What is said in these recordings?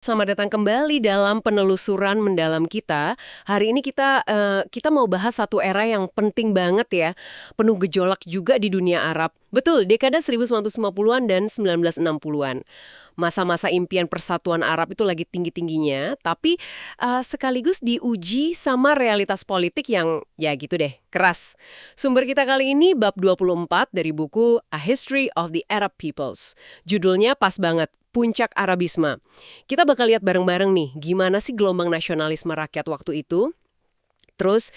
Selamat datang kembali dalam penelusuran mendalam kita. Hari ini kita mau bahas satu era yang penting banget ya, penuh gejolak juga di dunia Arab. Betul, dekade 1950-an dan 1960-an. Masa-masa impian persatuan Arab itu lagi tinggi-tingginya, tapi sekaligus diuji sama realitas politik yang ya gitu deh, keras. Sumber kita kali ini bab 24 dari buku A History of the Arab Peoples. Judulnya pas banget, Puncak Arabisme. Kita bakal lihat bareng-bareng nih, gimana sih gelombang nasionalisme rakyat waktu itu. Terus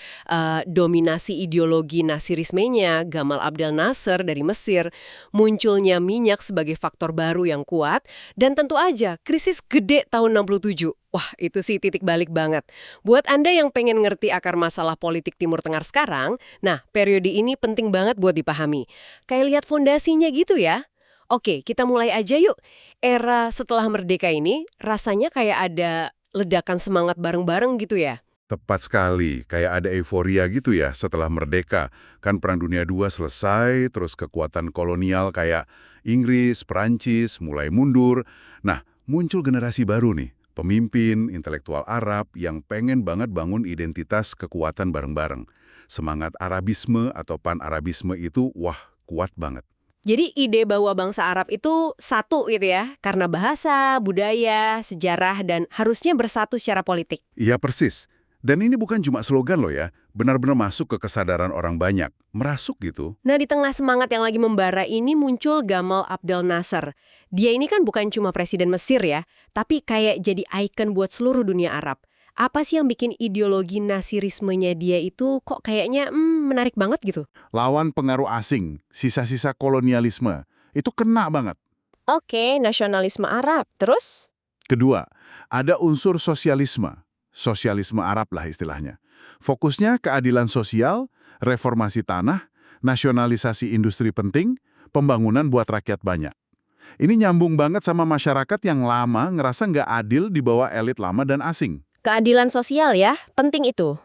dominasi ideologi Nasirismenya, Gamal Abdel Nasser dari Mesir, munculnya minyak sebagai faktor baru yang kuat, dan tentu aja krisis gede tahun 67. Wah, itu sih titik balik banget. Buat Anda yang pengen ngerti akar masalah politik Timur Tengah sekarang, nah periode ini penting banget buat dipahami. Kayak lihat fondasinya gitu ya. Oke, kita mulai aja yuk. Era setelah merdeka ini rasanya kayak ada ledakan semangat bareng-bareng gitu ya. Tepat sekali, kayak ada euforia gitu ya setelah merdeka. Kan Perang Dunia II selesai, terus kekuatan kolonial kayak Inggris, Perancis mulai mundur. Nah, muncul generasi baru nih, pemimpin intelektual Arab yang pengen banget bangun identitas kekuatan bareng-bareng. Semangat Arabisme atau Pan-Arabisme itu, wah, kuat banget. Jadi ide bahwa bangsa Arab itu satu gitu ya, karena bahasa, budaya, sejarah, dan harusnya bersatu secara politik. Iya persis. Dan ini bukan cuma slogan loh ya, benar-benar masuk ke kesadaran orang banyak. Merasuk gitu. Nah, di tengah semangat yang lagi membara ini muncul Gamal Abdel Nasser. Dia ini kan bukan cuma presiden Mesir ya, tapi kayak jadi ikon buat seluruh dunia Arab. Apa sih yang bikin ideologi Nasirismenya dia itu kok kayaknya menarik banget gitu? Lawan pengaruh asing, sisa-sisa kolonialisme, itu kena banget. Oke, nasionalisme Arab. Terus? Kedua, ada unsur sosialisme Arab lah istilahnya. Fokusnya keadilan sosial, reformasi tanah, nasionalisasi industri penting, pembangunan buat rakyat banyak. Ini nyambung banget sama masyarakat yang lama ngerasa nggak adil di bawah elit lama dan asing. Keadilan sosial ya, penting itu.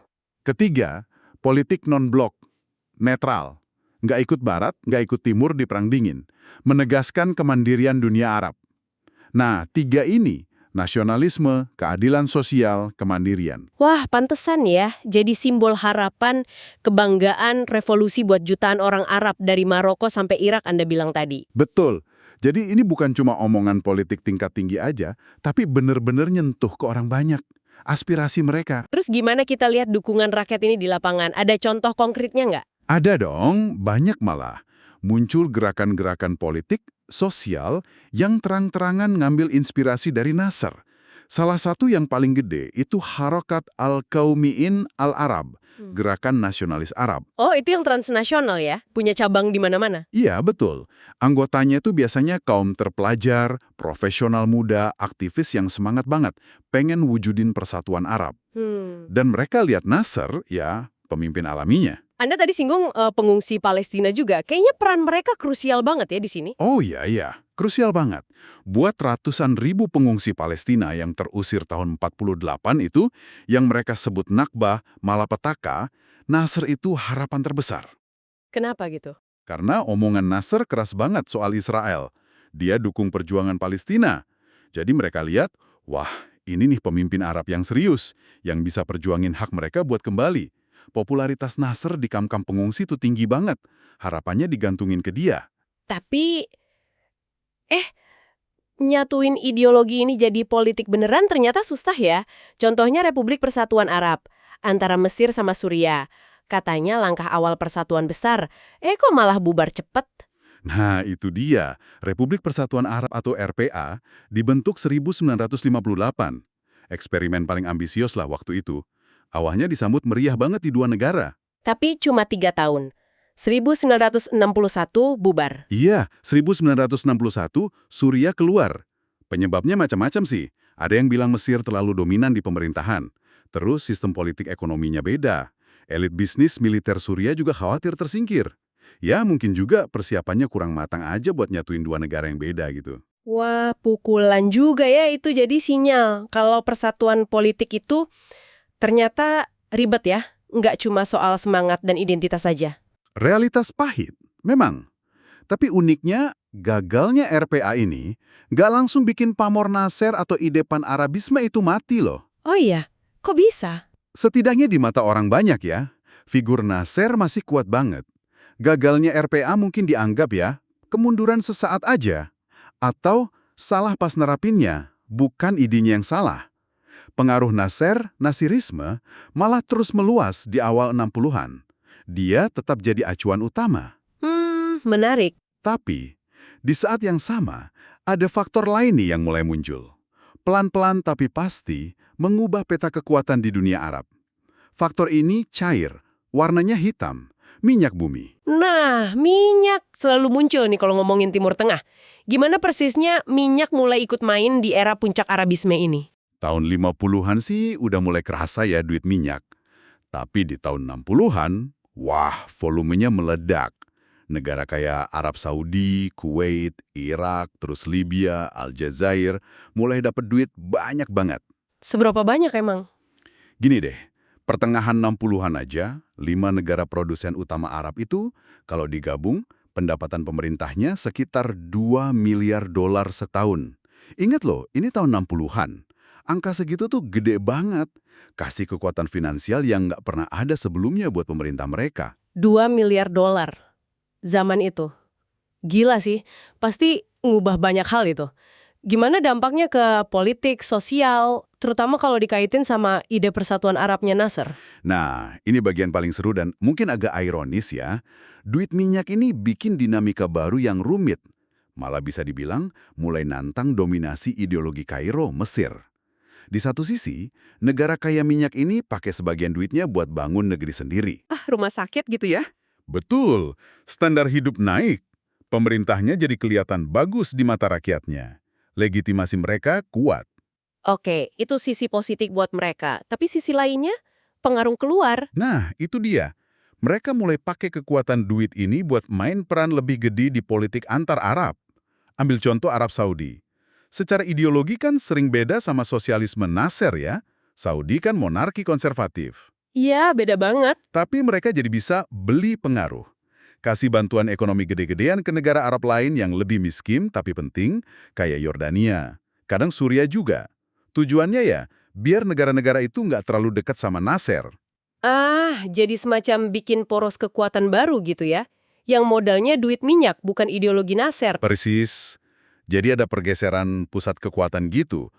Ketiga, politik non-blok, netral. Nggak ikut Barat, nggak ikut Timur di Perang Dingin. Menegaskan kemandirian dunia Arab. Nah, tiga ini, nasionalisme, keadilan sosial, kemandirian. Wah, pantesan ya. Jadi simbol harapan, kebanggaan, revolusi buat jutaan orang Arab dari Maroko sampai Irak Anda bilang tadi. Betul. Jadi ini bukan cuma omongan politik tingkat tinggi aja, tapi bener-bener nyentuh ke orang banyak. Aspirasi mereka. Terus gimana kita lihat dukungan rakyat ini di lapangan? Ada contoh konkretnya nggak? Ada dong, banyak malah. Muncul gerakan-gerakan politik, sosial, yang terang-terangan ngambil inspirasi dari Nasser. Salah satu yang paling gede itu Harokat Al-Qaumiyin Al-Arab, gerakan nasionalis Arab. Oh, itu yang transnasional ya? Punya cabang di mana-mana? Iya, betul. Anggotanya itu biasanya kaum terpelajar, profesional muda, aktivis yang semangat banget, pengen wujudin persatuan Arab. Dan mereka lihat Nasser, ya, pemimpin alaminya. Anda tadi singgung pengungsi Palestina juga. Kayaknya peran mereka krusial banget ya di sini. Oh iya, krusial banget. Buat ratusan ribu pengungsi Palestina yang terusir tahun 48 itu, yang mereka sebut Nakbah, malapetaka, Nasser itu harapan terbesar. Kenapa gitu? Karena omongan Nasser keras banget soal Israel. Dia dukung perjuangan Palestina. Jadi mereka lihat, wah ini nih pemimpin Arab yang serius, yang bisa perjuangin hak mereka buat kembali. Popularitas Nasser di kamp-kamp pengungsi itu tinggi banget. Harapannya digantungin ke dia. Tapi, nyatuin ideologi ini jadi politik beneran ternyata susah ya. Contohnya Republik Persatuan Arab, antara Mesir sama Suriah. Katanya langkah awal persatuan besar, kok malah bubar cepet? Nah, itu dia. Republik Persatuan Arab atau RPA dibentuk 1958. Eksperimen paling ambisius lah waktu itu. Awalnya disambut meriah banget di dua negara. Tapi cuma 3 tahun. 1961 bubar. Iya, 1961 Suriah keluar. Penyebabnya macam-macam sih. Ada yang bilang Mesir terlalu dominan di pemerintahan. Terus sistem politik ekonominya beda. Elit bisnis militer Suriah juga khawatir tersingkir. Ya, mungkin juga persiapannya kurang matang aja buat nyatuin dua negara yang beda gitu. Wah, pukulan juga ya itu jadi sinyal. Kalau persatuan politik itu ternyata ribet ya. Nggak cuma soal semangat dan identitas saja. Realitas pahit, memang. Tapi uniknya, Gagalnya RPA ini nggak langsung bikin pamor Nasser atau ide pan-Arabisme itu mati loh. Oh iya, kok bisa? Setidaknya di mata orang banyak ya, figur Nasser masih kuat banget. Gagalnya RPA mungkin dianggap ya, kemunduran sesaat aja. Atau salah pas nerapinnya, bukan idenya yang salah. Pengaruh Nasser, Nasirisme, malah terus meluas di awal 60-an. Dia tetap jadi acuan utama. Menarik. Tapi, di saat yang sama, ada faktor lain nih yang mulai muncul. Pelan-pelan tapi pasti mengubah peta kekuatan di dunia Arab. Faktor ini cair, warnanya hitam, minyak bumi. Nah, minyak selalu muncul nih kalau ngomongin Timur Tengah. Gimana persisnya minyak mulai ikut main di era puncak Arabisme ini? Tahun 50-an sih udah mulai kerasa ya duit minyak. Tapi di tahun 60-an, wah volumenya meledak. Negara kayak Arab Saudi, Kuwait, Irak, terus Libya, Aljazair, mulai dapat duit banyak banget. Seberapa banyak emang? Gini deh, pertengahan 60-an aja, 5 negara produsen utama Arab itu, kalau digabung, pendapatan pemerintahnya sekitar 2 miliar dolar setahun. Ingat loh, ini tahun 60-an. Angka segitu tuh gede banget. Kasih kekuatan finansial yang nggak pernah ada sebelumnya buat pemerintah mereka. 2 miliar dolar. Zaman itu. Gila sih, pasti ngubah banyak hal itu. Gimana dampaknya ke politik, sosial, terutama kalau dikaitin sama ide persatuan Arabnya Nasser? Nah, ini bagian paling seru dan mungkin agak ironis ya. Duit minyak ini bikin dinamika baru yang rumit. Malah bisa dibilang mulai nantang dominasi ideologi Kairo, Mesir. Di satu sisi, negara kaya minyak ini pakai sebagian duitnya buat bangun negeri sendiri. Rumah sakit gitu ya? Betul, standar hidup naik. Pemerintahnya jadi kelihatan bagus di mata rakyatnya. Legitimasi mereka kuat. Oke, itu sisi positif buat mereka. Tapi sisi lainnya, pengaruh keluar. Nah, itu dia. Mereka mulai pakai kekuatan duit ini buat main peran lebih gede di politik antar Arab. Ambil contoh Arab Saudi. Secara ideologi kan sering beda sama sosialisme Nasser ya. Saudi kan monarki konservatif. Iya, beda banget. Tapi mereka jadi bisa beli pengaruh. Kasih bantuan ekonomi gede-gedean ke negara Arab lain yang lebih miskin tapi penting, kayak Yordania. Kadang Suriah juga. Tujuannya ya, biar negara-negara itu nggak terlalu dekat sama Nasser. Jadi semacam bikin poros kekuatan baru gitu ya? Yang modalnya duit minyak, bukan ideologi Nasser. Persis. Jadi ada pergeseran pusat kekuatan gitu.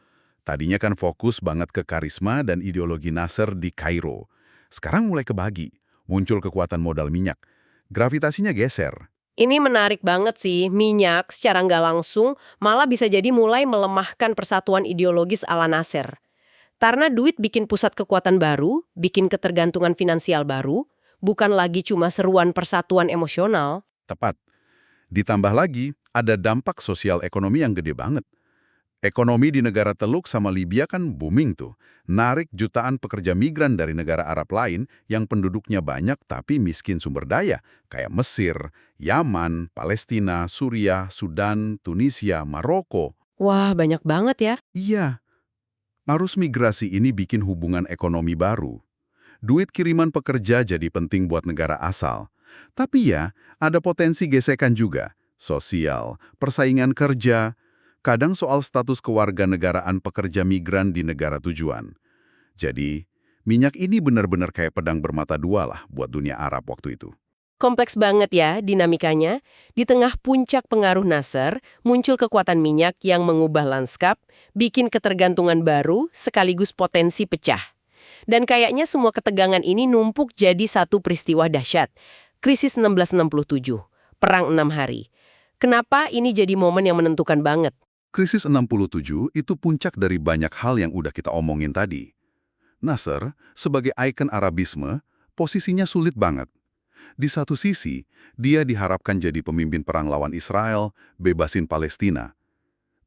Tadinya kan fokus banget ke karisma dan ideologi Nasser di Kairo. Sekarang mulai kebagi, muncul kekuatan modal minyak. Gravitasinya geser. Ini menarik banget sih, minyak secara nggak langsung malah bisa jadi mulai melemahkan persatuan ideologis ala Nasser. Karena duit bikin pusat kekuatan baru, bikin ketergantungan finansial baru, bukan lagi cuma seruan persatuan emosional. Tepat. Ditambah lagi, ada dampak sosial ekonomi yang gede banget. Ekonomi di negara Teluk sama Libya kan booming tuh. Narik jutaan pekerja migran dari negara Arab lain yang penduduknya banyak tapi miskin sumber daya. Kayak Mesir, Yaman, Palestina, Suriah, Sudan, Tunisia, Maroko. Wah, banyak banget ya. Iya, arus migrasi ini bikin hubungan ekonomi baru. Duit kiriman pekerja jadi penting buat negara asal. Tapi ya, ada potensi gesekan juga. Sosial, persaingan kerja, kadang soal status kewarganegaraan pekerja migran di negara tujuan. Jadi, minyak ini benar-benar kayak pedang bermata dua lah buat dunia Arab waktu itu. Kompleks banget ya dinamikanya. Di tengah puncak pengaruh Nasser, muncul kekuatan minyak yang mengubah lanskap, bikin ketergantungan baru, sekaligus potensi pecah. Dan kayaknya semua ketegangan ini numpuk jadi satu peristiwa dahsyat. Krisis 1667, Perang 6 Hari. Kenapa ini jadi momen yang menentukan banget? Krisis 67 itu puncak dari banyak hal yang udah kita omongin tadi. Nasser, sebagai ikon Arabisme, posisinya sulit banget. Di satu sisi, dia diharapkan jadi pemimpin perang lawan Israel, bebasin Palestina.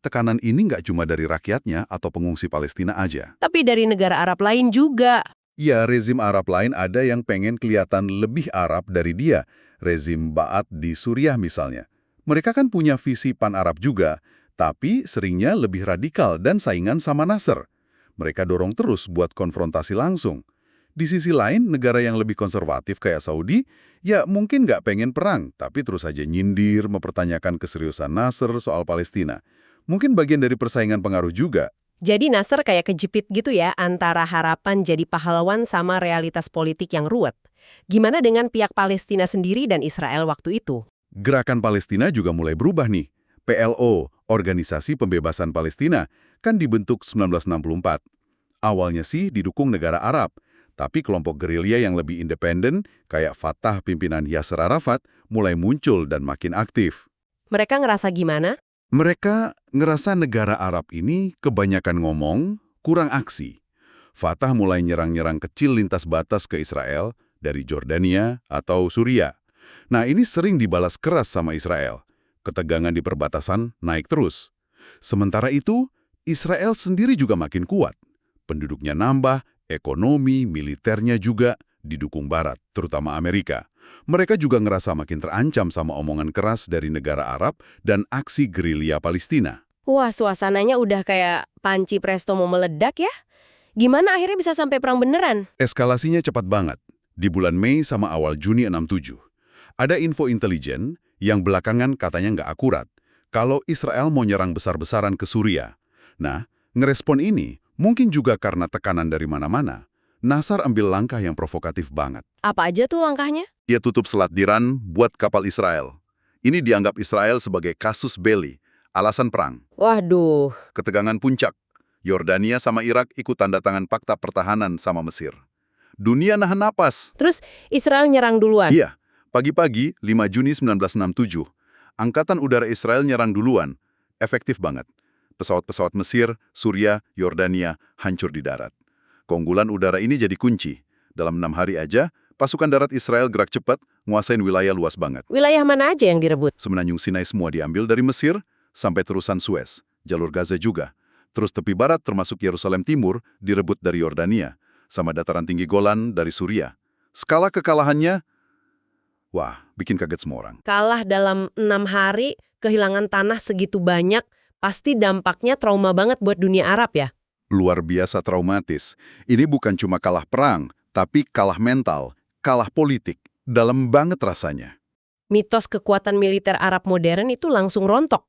Tekanan ini nggak cuma dari rakyatnya atau pengungsi Palestina aja. Tapi dari negara Arab lain juga. Ya, rezim Arab lain ada yang pengen kelihatan lebih Arab dari dia. Rezim Ba'ath di Suriah misalnya. Mereka kan punya visi pan-Arab juga, tapi seringnya lebih radikal dan saingan sama Nasser. Mereka dorong terus buat konfrontasi langsung. Di sisi lain, negara yang lebih konservatif kayak Saudi, ya mungkin nggak pengen perang, tapi terus aja nyindir, mempertanyakan keseriusan Nasr soal Palestina. Mungkin bagian dari persaingan pengaruh juga. Jadi Nasr kayak kejepit gitu ya antara harapan jadi pahlawan sama realitas politik yang ruwet. Gimana dengan pihak Palestina sendiri dan Israel waktu itu? Gerakan Palestina juga mulai berubah nih. PLO, Organisasi Pembebasan Palestina, kan dibentuk 1964. Awalnya sih didukung negara Arab, tapi kelompok gerilya yang lebih independen, kayak Fatah pimpinan Yasser Arafat, mulai muncul dan makin aktif. Mereka ngerasa gimana? Mereka ngerasa negara Arab ini kebanyakan ngomong, kurang aksi. Fatah mulai nyerang-nyerang kecil lintas batas ke Israel dari Jordania atau Suria. Nah, ini sering dibalas keras sama Israel. Ketegangan di perbatasan naik terus. Sementara itu, Israel sendiri juga makin kuat. Penduduknya nambah, ekonomi, militernya juga didukung Barat, terutama Amerika. Mereka juga ngerasa makin terancam sama omongan keras dari negara Arab dan aksi gerilya Palestina. Wah, suasananya udah kayak panci presto mau meledak ya? Gimana akhirnya bisa sampai perang beneran? Eskalasinya cepat banget. Di bulan Mei sama awal Juni 67. Ada info intelijen yang belakangan katanya nggak akurat kalau Israel mau nyerang besar-besaran ke Suria. Nah, ngerespon ini mungkin juga karena tekanan dari mana-mana. Nasr ambil langkah yang provokatif banget. Apa aja tuh langkahnya? Ia tutup Selat Tiran buat kapal Israel. Ini dianggap Israel sebagai kasus belli, alasan perang. Waduh, Ketegangan puncak. Yordania sama Irak ikut tanda tangan fakta pertahanan sama Mesir. Dunia nahan napas. terus Israel nyerang duluan? Iya, pagi-pagi 5 Juni 1967, Angkatan Udara Israel nyerang duluan. Efektif banget. Pesawat-pesawat Mesir, Suria, Yordania hancur di darat. Keunggulan udara ini jadi kunci. Dalam 6 hari aja, pasukan darat Israel gerak cepat, nguasain wilayah luas banget. Wilayah mana aja yang direbut? Semenanjung Sinai semua diambil dari Mesir, sampai terusan Suez, jalur Gaza juga. Terus tepi barat termasuk Yerusalem Timur direbut dari Yordania, sama dataran tinggi Golan dari Suria. Skala kekalahannya, wah, bikin kaget semua orang. Kalah dalam 6 hari, kehilangan tanah segitu banyak, pasti dampaknya trauma banget buat dunia Arab ya? Luar biasa traumatis. Ini bukan cuma kalah perang, tapi kalah mental, kalah politik. Dalam banget rasanya. Mitos kekuatan militer Arab modern itu langsung rontok.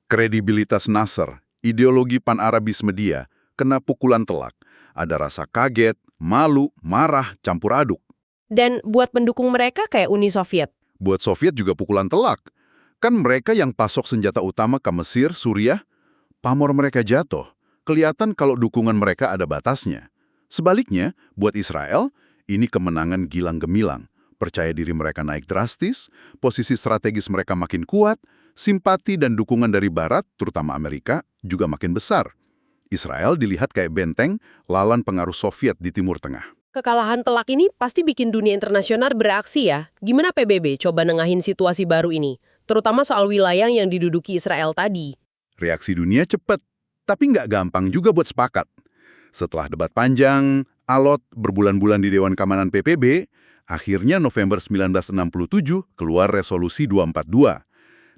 Kredibilitas Nasr, ideologi pan-Arabisme dia, kena pukulan telak. Ada rasa kaget, malu, marah, campur aduk. Dan buat pendukung mereka kayak Uni Soviet. Buat Soviet juga pukulan telak. Kan mereka yang pasok senjata utama ke Mesir, Suriah, pamor mereka jatuh. Kelihatan kalau dukungan mereka ada batasnya. Sebaliknya, buat Israel, ini kemenangan gilang gemilang. Percaya diri mereka naik drastis, posisi strategis mereka makin kuat, simpati dan dukungan dari Barat, terutama Amerika, juga makin besar. Israel dilihat kayak benteng lawan pengaruh Soviet di Timur Tengah. Kekalahan telak ini pasti bikin dunia internasional bereaksi ya. Gimana PBB coba nengahin situasi baru ini? Terutama soal wilayah yang diduduki Israel tadi. Reaksi dunia cepat, tapi nggak gampang juga buat sepakat. Setelah debat panjang, alot berbulan-bulan di Dewan Keamanan PBB, akhirnya November 1967 keluar Resolusi 242.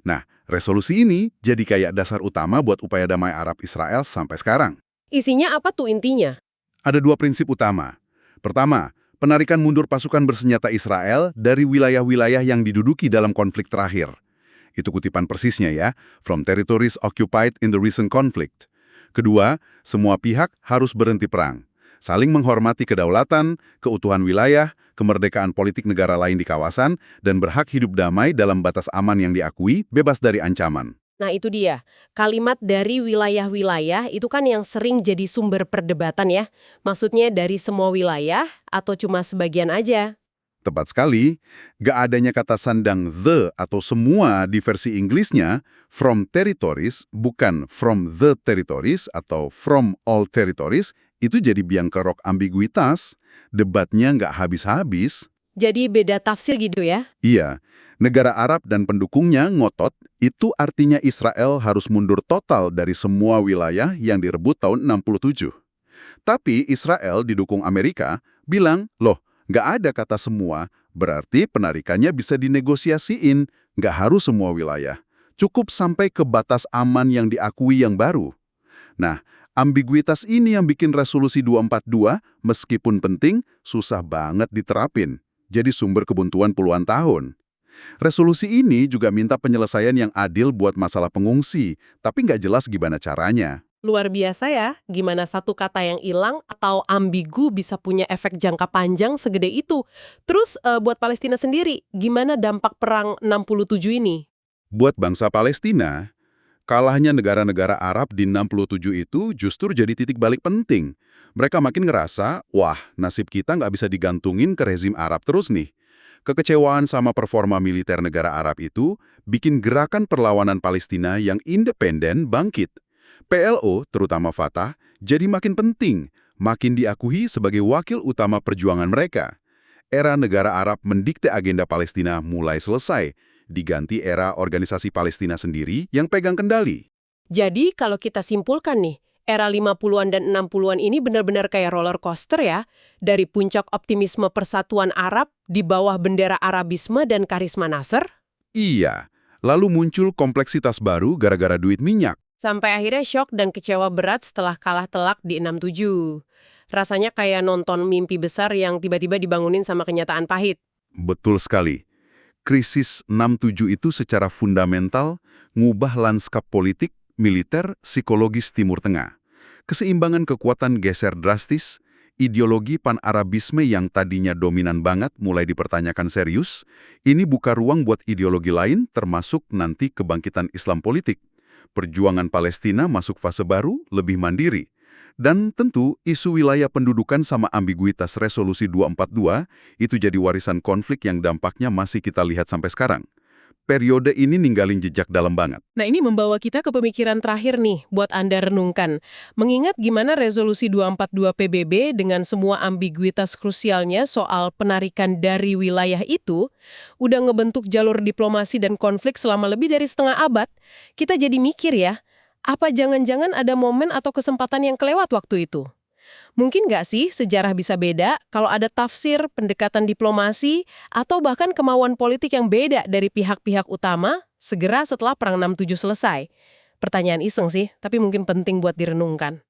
Nah, resolusi ini jadi kayak dasar utama buat upaya damai Arab Israel sampai sekarang. Isinya apa tuh intinya? Ada 2 prinsip utama. Pertama, penarikan mundur pasukan bersenjata Israel dari wilayah-wilayah yang diduduki dalam konflik terakhir. Itu kutipan persisnya ya, from territories occupied in the recent conflict. Kedua, semua pihak harus berhenti perang. Saling menghormati kedaulatan, keutuhan wilayah, kemerdekaan politik negara lain di kawasan, dan berhak hidup damai dalam batas aman yang diakui, bebas dari ancaman. Nah itu dia, kalimat dari wilayah-wilayah itu kan yang sering jadi sumber perdebatan ya. Maksudnya dari semua wilayah atau cuma sebagian aja? Tepat sekali, gak adanya kata sandang the atau semua di versi Inggrisnya, from territories, bukan from the territories atau from all territories, itu jadi biang kerok ambiguitas, debatnya nggak habis-habis. Jadi beda tafsir gitu ya? Iya, negara Arab dan pendukungnya ngotot, itu artinya Israel harus mundur total dari semua wilayah yang direbut tahun 67. Tapi Israel didukung Amerika bilang, loh, nggak ada kata semua, berarti penarikannya bisa dinegosiasiin, nggak harus semua wilayah. Cukup sampai ke batas aman yang diakui yang baru. Nah, Ambiguitas ini yang bikin resolusi 242, meskipun penting, susah banget diterapin. Jadi sumber kebuntuan puluhan tahun. Resolusi ini juga minta penyelesaian yang adil buat masalah pengungsi, tapi nggak jelas gimana caranya. Luar biasa ya, gimana satu kata yang hilang atau ambigu bisa punya efek jangka panjang segede itu. Terus buat Palestina sendiri, gimana dampak perang 67 ini? Buat bangsa Palestina, kalahnya negara-negara Arab di 67 itu justru jadi titik balik penting. Mereka makin ngerasa, wah, nasib kita nggak bisa digantungin ke rezim Arab terus nih. Kekecewaan sama performa militer negara Arab itu bikin gerakan perlawanan Palestina yang independen bangkit. PLO, terutama Fatah, jadi makin penting, makin diakui sebagai wakil utama perjuangan mereka. Era negara Arab mendikte agenda Palestina mulai selesai, diganti era organisasi Palestina sendiri yang pegang kendali. Jadi kalau kita simpulkan nih, era 50-an dan 60-an ini benar-benar kayak roller coaster ya, dari puncak optimisme persatuan Arab di bawah bendera Arabisme dan karisma Nasser, Iya, lalu muncul kompleksitas baru gara-gara duit minyak. sampai akhirnya syok dan kecewa berat setelah kalah telak di 67. Rasanya kayak nonton mimpi besar yang tiba-tiba dibangunin sama kenyataan pahit. Betul sekali. Krisis 67 itu secara fundamental ngubah lanskap politik, militer, psikologis Timur Tengah. Keseimbangan kekuatan geser drastis, ideologi pan-Arabisme yang tadinya dominan banget mulai dipertanyakan serius, ini buka ruang buat ideologi lain termasuk nanti kebangkitan Islam politik. Perjuangan Palestina masuk fase baru, lebih mandiri. Dan tentu, isu wilayah pendudukan sama ambiguitas resolusi 242 itu jadi warisan konflik yang dampaknya masih kita lihat sampai sekarang. Periode ini ninggalin jejak dalam banget. Nah ini membawa kita ke pemikiran terakhir nih buat Anda renungkan. Mengingat gimana resolusi 242 PBB dengan semua ambiguitas krusialnya soal penarikan dari wilayah itu, udah ngebentuk jalur diplomasi dan konflik selama lebih dari setengah abad, kita jadi mikir ya, apa jangan-jangan ada momen atau kesempatan yang kelewat waktu itu? Mungkin nggak sih sejarah bisa beda kalau ada tafsir, pendekatan diplomasi, atau bahkan kemauan politik yang beda dari pihak-pihak utama segera setelah Perang 67 selesai? Pertanyaan iseng sih, tapi mungkin penting buat direnungkan.